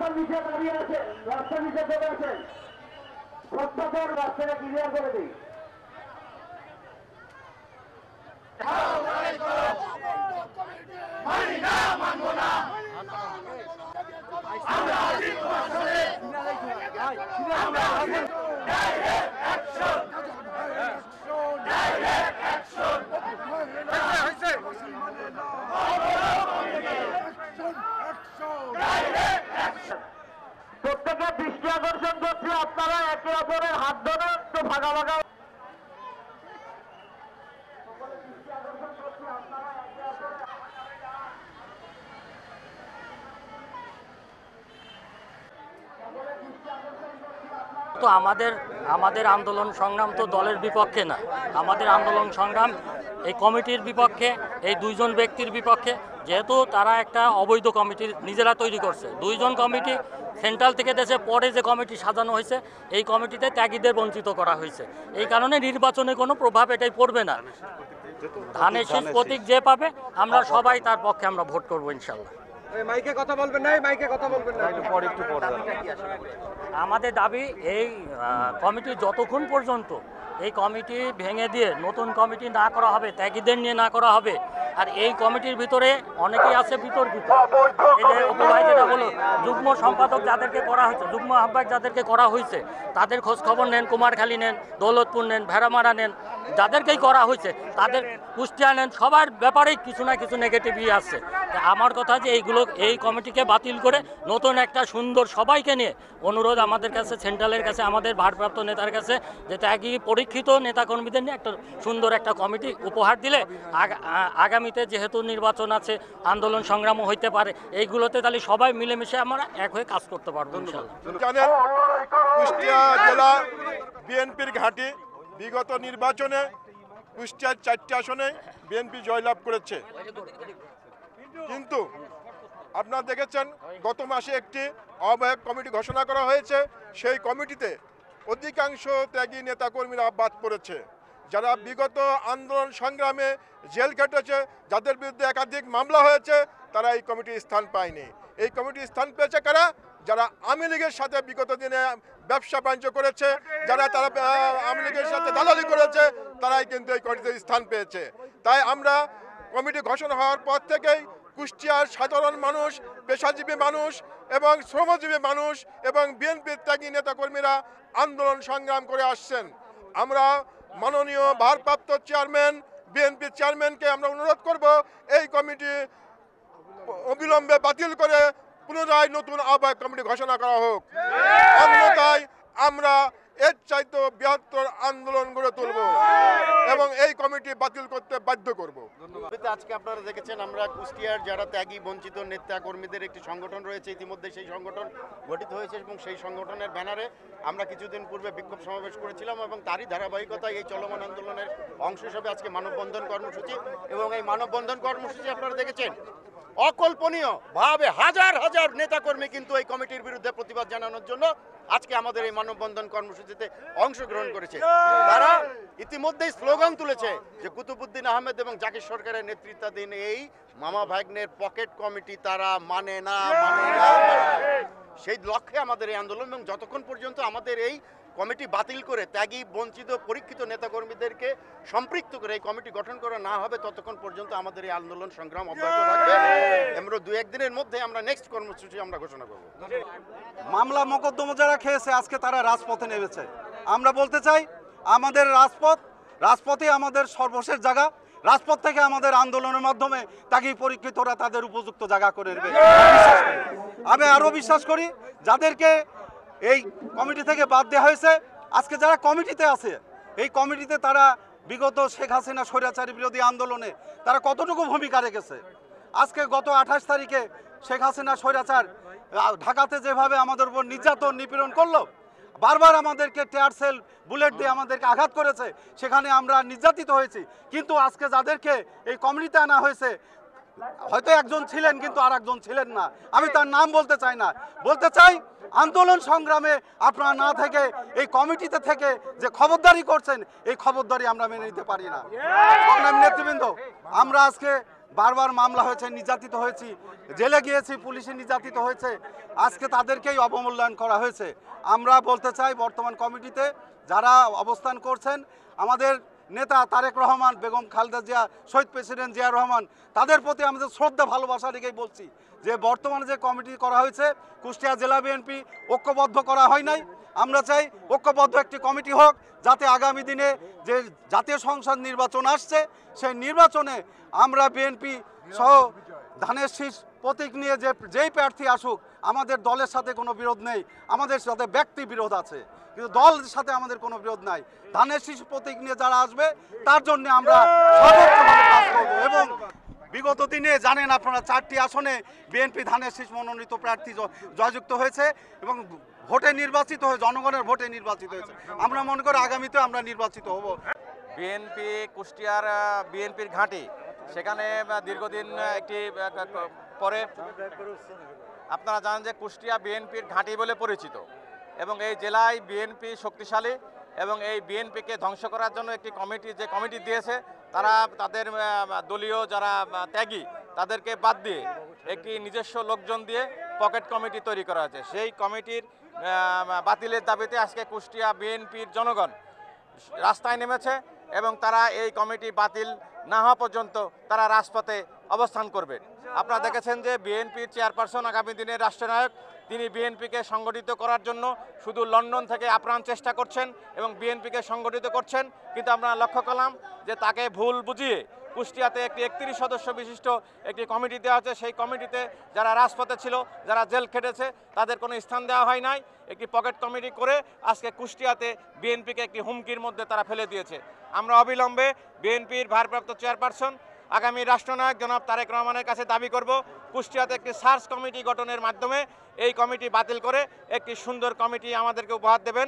রাস্তার নিচে দাঁড়িয়ে আছেন, রাস্তার নিচে চলে আছেন, প্রত্যেকের রাস্তাটা ক্লিয়ার করে দিই। প্রত্যেকের দৃষ্টি আকর্ষণ করছি, আপনারা একে অপরের হাত ধরে একটু ভাগা ভাগা। তো আমাদের আন্দোলন সংগ্রাম তো দলের বিপক্ষে না, আমাদের আন্দোলন সংগ্রাম এই কমিটির বিপক্ষে, এই দুইজন ব্যক্তির বিপক্ষে। যেহেতু তারা একটা অবৈধ কমিটি নিজেরা তৈরি করছে, দুইজন কমিটি সেন্ট্রাল থেকে দেশে পরে যে কমিটি সাজানো হয়েছে, এই কমিটিতে ত্যাগীদের বঞ্চিত করা হয়েছে। এই কারণে নির্বাচনে কোনো প্রভাব এটাই পড়বে না। ধানের শীষ প্রতীক যে পাবে আমরা সবাই তার পক্ষে আমরা ভোট করবো ইনশাল্লাহ। মাইকে কথা বলবেন না, মাইকে কথা বলবেন না, একটু পরে আমাদের দাবি এই কমিটি যতক্ষণ পর্যন্ত এই কমিটি ভেঙে দিয়ে নতুন কমিটি না করা হবে, ত্যাগীদের নিয়ে না করা হবে, আর এই কমিটির ভিতরে অনেকেই আছে বিতর্কিত। এই যে উপভাই যেটা বলো, যুগ্ম সম্পাদক যাদেরকে করা হয়েছে, যুগ্ম আহ্বায়ক যাদেরকে করা হয়েছে, তাদের খোঁজ খবর নেন, কুমারখালী নেন, দৌলতপুর নেন, ভেড়ামারা নেন, যাদেরকেই করা হয়েছে তাদের কুষ্টিয়া নেন, সবার ব্যাপারেই কিছু না কিছু নেগেটিভই আছে। আমার কথা যে এই কমিটিকে বাতিল করে নতুন একটা সুন্দর, সবাইকে নিয়ে অনুরোধ আমাদের কাছে, সেন্ট্রালের কাছে, আমাদের ভারপ্রাপ্ত নেতার কাছে, যে ত্যাগী পরীক্ষিত নেতাকর্মীদের নিয়ে একটা সুন্দর একটা কমিটি উপহার দিলে আগামীতে যেহেতু নির্বাচন আছে, আন্দোলন সংগ্রামও হইতে পারে, এইগুলোতে তাহলে সবাই মিলেমিশে আমরা এক হয়ে কাজ করতে পারবো ইনশাআল্লাহ। জানেন, কুষ্টিয়া জেলা বিএনপির ঘাঁটি। বিগত নির্বাচনে কুষ্টিয়ার 4টি আসনে বিএনপি জয়লাভ করেছে, কিন্তু আপনারা দেখেছেন গত মাসে একটি আহ্বায়ক কমিটি ঘোষণা করা হয়েছে। সেই কমিটিতে অধিকাংশ ত্যাগী নেতাকর্মীরা বাদ পড়েছে, যারা বিগত আন্দোলন সংগ্রামে জেল খেটেছে, যাদের বিরুদ্ধে একাধিক মামলা হয়েছে, তারা এই কমিটির স্থান পায়নি। এই কমিটির স্থান পেয়েছে কারা? যারা আওয়ামী লীগের সাথে বিগত দিনে ব্যবসা বাণিজ্য করেছে, তারা আওয়ামী লীগের সাথে দালালি করেছে, তারাই কিন্তু এই কমিটিতে স্থান পেয়েছে। তাই আমরা কমিটি ঘোষণা হওয়ার পর থেকেই কুষ্টিয়ার সাধারণ মানুষ, পেশাজীবী মানুষ এবং শ্রমজীবী মানুষ এবং বিএনপির ত্যাগী নেতাকর্মীরা আন্দোলন সংগ্রাম করে আসছেন। আমরা মাননীয় ভারপ্রাপ্ত চেয়ারম্যান, বিএনপির চেয়ারম্যানকে আমরা অনুরোধ করব, এই কমিটি অবিলম্বে বাতিল করে পুনরায় নতুন আহ্বায়ক কমিটি ঘোষণা করা হোক। অন্যথায় আমরা এর চাইতে বৃহত্তর আন্দোলন গড়ে তুলব এবং এই কমিটি বাতিল করতে বাধ্য করব। আজকে আপনারা দেখেছেন, আমরা কুষ্টিয়ার যারা ত্যাগী বঞ্চিত নেতা কর্মীদের একটি সংগঠন রয়েছে, ইতিমধ্যে সেই সংগঠন গঠিত হয়েছে এবং সেই সংগঠনের ব্যানারে আমরা কিছুদিন পূর্বে বিক্ষোভ সমাবেশ করেছিলাম এবং তারই ধারাবাহিকতায় এই চলমান আন্দোলনের অংশ হিসেবে আজকে মানববন্ধন কর্মসূচি। এবং এই মানববন্ধন কর্মসূচি আপনারা দেখেছেন, অকল্পনীয় ভাবে হাজার হাজার নেতাকর্মী কিন্তু এই কমিটির বিরুদ্ধে প্রতিবাদ জানানোর জন্য আজকে আমাদের এই মানববন্ধন কর্মসূচিতে অংশগ্রহণ করেছে। তারা ইতিমধ্যেই স্লোগান তুলেছে যে কুতুবুদ্দিন আহমেদ এবং জাকির সরকারের নেতৃত্বাধীন এই মামা ভাগ্নের পকেট কমিটি তারা মানে না। সেই লক্ষ্যে আমাদের এই আন্দোলন, এবং যতক্ষণ পর্যন্ত আমাদের এই কমিটি বাতিল করে ত্যাগী বঞ্চিত পরীক্ষিত নেতাকর্মীদেরকে সম্পৃক্ত করে এই কমিটি গঠন করা না হবে, ততক্ষণ পর্যন্ত আমাদের এই আন্দোলন সংগ্রাম অব্যাহত থাকবে। আমরা 2-1 দিনের মধ্যে আমরা নেক্সট কর্মসূচি আমরা ঘোষণা করব। মামলা মোকদ্দমা যারা খেয়েছে আজকে তারা রাজপথে নেমেছে। আমরা বলতে চাই, আমাদের রাজপথে আমাদের সর্বশেষ জায়গা। রাজপথ থেকে আমাদের আন্দোলনের মাধ্যমে ত্যাগী পরীক্ষিতরা তাদের উপযুক্ত জায়গা করে নেবে। আমি আরও বিশ্বাস করি, যাদেরকে এই কমিটি থেকে বাদ দেওয়া হয়েছে, আজকে যারা কমিটিতে আছে, এই কমিটিতে তারা বিগত শেখ হাসিনা স্বৈরাচারী বিরোধী আন্দোলনে তারা কতটুকু ভূমিকা রেখেছে। আজকে গত 28 তারিখে শেখ হাসিনা স্বৈরাচার ঢাকাতে যেভাবে আমাদের উপর নির্যাতন নিপীড়ন করলো, বারবার আমাদেরকে টিয়ার সেল বুলেট দিয়ে আমাদেরকে আঘাত করেছে, সেখানে আমরা নির্যাতিত হয়েছি। কিন্তু আজকে যাদেরকে এই কমিটিতে আনা হয়েছে, হয়তো একজন ছিলেন কিন্তু আর একজন ছিলেন না, আমি তার নাম বলতে চাই না। বলতে চাই, আন্দোলন সংগ্রামে আপনারা না থেকে এই কমিটিতে থেকে যে খবরদারি করছেন, এই খবরদারি আমরা মেনে নিতে পারি না। সংগ্রামী নেতৃবৃন্দ, আমরা আজকে বারবার মামলা হয়েছে, নির্যাতিত হয়েছি, জেলে গিয়েছি, পুলিশে নির্যাতিত হয়েছে, আজকে তাদেরকেই অবমূল্যায়ন করা হয়েছে। আমরা বলতে চাই বর্তমান কমিটিতে যারা অবস্থান করছেন, আমাদের নেতা তারেক রহমান, বেগম খালেদা জিয়া, শহীদ প্রেসিডেন্ট জিয়া রহমান, তাদের প্রতি আমাদের শ্রদ্ধা ভালোবাসা রেখেই বলছি যে বর্তমানে যে কমিটি করা হয়েছে কুষ্টিয়া জেলা বিএনপি ঐক্যবদ্ধ করা হয় নাই। আমরা চাই ঐক্যবদ্ধ একটি কমিটি হোক, যাতে আগামী দিনে যে জাতীয় সংসদ নির্বাচন আসছে সেই নির্বাচনে আমরা বিএনপি সহ ধানের শীষ প্রতীক নিয়ে যেই প্রার্থী আসুক, আমাদের দলের সাথে কোনো বিরোধ নেই, আমাদের সাথে ব্যক্তি বিরোধ আছে, কিন্তু দলের সাথে আমাদের কোনো বিরোধ নাই। ধানের শীষ প্রতীক নিয়ে যারা আসবে তার জন্য আমরা সর্বোচ্চভাবে কাজ করব। এবং বিগত দিনে জানেন আপনারা 4টি আসনে বিএনপি ধানের শীষ মনোনীত প্রার্থী জয়যুক্ত হয়েছে এবং ভোটে নির্বাচিত হয়ে, জনগণের ভোটে নির্বাচিত হয়েছে। আমরা মনে করি আগামীতে আমরা নির্বাচিত হব। বিএনপি কুষ্টিয়ার বিএনপির ঘাঁটি, সেখানে দীর্ঘদিন একটি পরে আপনারা জানেন যে কুষ্টিয়া বিএনপির ঘাঁটি বলে পরিচিত এবং এই জেলায় বিএনপি শক্তিশালী এবং এই বিএনপিকে ধ্বংস করার জন্য একটি কমিটি, যে কমিটি দিয়েছে তারা তাদের দলীয় যারা ত্যাগী তাদেরকে বাদ দিয়ে একটি নিজস্ব লোকজন দিয়ে পকেট কমিটি তৈরি করা হয়েছে। সেই কমিটির বাতিলের দাবিতে আজকে কুষ্টিয়া বিএনপির জনগণ রাস্তায় নেমেছে এবং তারা এই কমিটি বাতিল না হওয়া পর্যন্ত তারা রাজপথে অবস্থান করবে। আপনারা দেখেছেন যে বিএনপির চেয়ারপারসন আগামী দিনের রাষ্ট্রনায়ক, তিনি বিএনপিকে সংগঠিত করার জন্য শুধু লন্ডন থেকে আপ্রাণ চেষ্টা করছেন এবং বিএনপিকে সংগঠিত করছেন, কিন্তু আমরা লক্ষ্য করলাম যে তাকে ভুল বুঝিয়ে কুষ্টিয়াতে একটি 31 সদস্য বিশিষ্ট একটি কমিটি দেওয়া হচ্ছে। সেই কমিটিতে যারা রাজপথে ছিল, যারা জেল খেটেছে, তাদের কোনো স্থান দেওয়া হয় নাই। একটি পকেট কমিটি করে আজকে কুষ্টিয়াতে বিএনপিকে একটি হুমকির মধ্যে তারা ফেলে দিয়েছে। আমরা অবিলম্বে বিএনপির ভারপ্রাপ্ত চেয়ারপারসন আগামী রাষ্ট্রনায়ক জনাব তারেক রহমানের কাছে দাবি করব কুষ্টিয়াতে একটি সার্চ কমিটি গঠনের মাধ্যমে এই কমিটি বাতিল করে একটি সুন্দর কমিটি আমাদেরকে উপহার দেবেন।